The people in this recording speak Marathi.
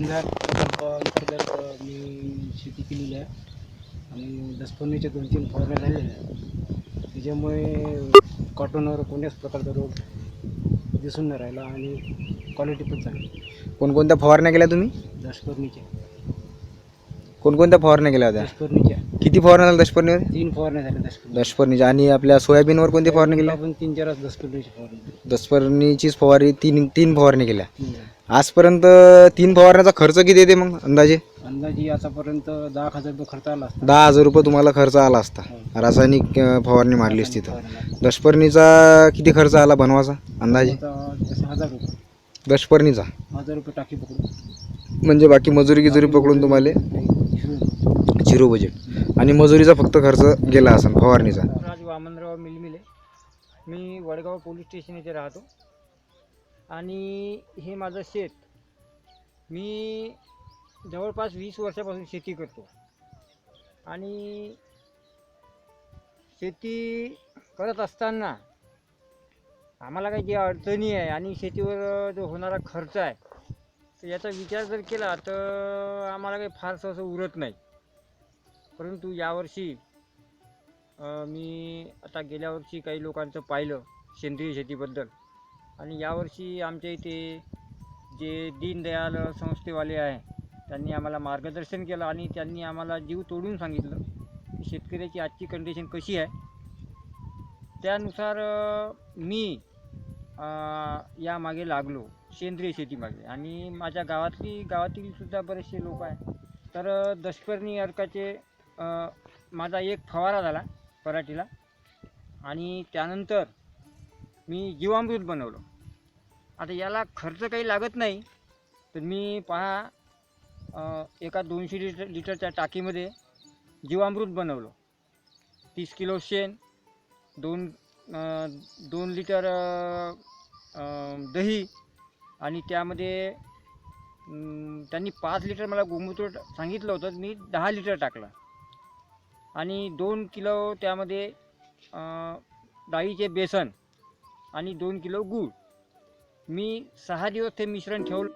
दीनदयाल प्रकल्पाअंतर्गत मी शेती केलेली आहे आणि दसपन्नीच्या 2-3 फवारण्या झालेल्या आहेत. त्याच्यामुळे कॉटनवर कोणत्याच प्रकारचा रोग दिसून नाही राहिला आणि क्वालिटी पण चांगली. कोणकोणत्या फवारण्या केल्या तुम्ही? दशपर्णीच्या कोणकोणत्या फवारण्या केल्या होत्या? दशपर्णीच्या किती फवारण्या झाल्या दशपर्णीवर? 3 फवारण्या झाल्या दशपर्णी. दशपर्णीच्या. आणि आपल्या सोयाबीनवर कोणती फवारणी केली? आपण 3-4 दशपर्णीची फवारणी. दशपर्णीचीच फवारणी तीन फवारणी केल्या. हम्म. आजपर्यंत 3 फवारण्याचा खर्च किती येते मग अंदाजे? अंदाजे आतापर्यंत 10,000 रुपये खर्च आला असता. 10,000 रुपये तुम्हाला खर्च आला असता. हो. रासायनिक फवारणी मारली असती तर. फवारणी. दशपर्णीचा किती खर्च आला बनवायचा अंदाजे? आता तसं 1,000 रुपये. दशपर्णीचा 1,000 रुपये टाकी पकडून. म्हणजे बाकी मजुरी गिजुरी पकडून तुम्हाला झिरो बजेट. आणि मजुरीचा फक्त खर्च गेला असेल फवारणीचा. राज वामनराव मिलमिले. मी वडगाव पोलीस स्टेशन येथे राहतो आणि हे माझं शेत. मी जवळपास 20 वर्षापासून शेती करतो आणि शेती करत असताना आम्हाला काही जी अडचणी आहे आणि शेतीवर जो होणारा खर्च आहे तर याचा विचार जर केला तर आम्हाला काही फारसं असं उरत नाही. परंतु यावर्षी मी आता गेल्या वर्षी काही लोकांचं पाहिलं सेंद्रिय शेतीबद्दल आणि यावर्षी आमच्या इथे जे दीनदयाल संस्थेवाले आहे त्यांनी आम्हाला मार्गदर्शन केलं आणि त्यांनी आम्हाला जीव तोडून सांगितलं की शेतकऱ्याची आजची कंडिशन कशी आहे. त्यानुसार मी यामागे लागलो सेंद्रिय शेतीमागे. आणि माझ्या गावातील सुद्धा बरेचसे लोक आहे. तर दशपर्णी अर्काचे माझा एक फवारा झाला पराठीला आणि त्यानंतर मी जीवामृत बनवलं. आता याला खर्च काही लागत नाही तर मी एका 200 लिटरच्या टाकीमध्ये जीवामृत बनवलं. 30 किलो शेण, 2 लिटर दही आणि त्यामध्ये त्यांनी 5 लिटर मला गोमूत्र सांगितलं होतं. मी 10 लिटर टाकलं आणि 2 किलो त्यामध्ये डाळीचे बेसन आणि 2 किलो गूळ. मी 6 दिवस ते मिश्रण ठेवलं.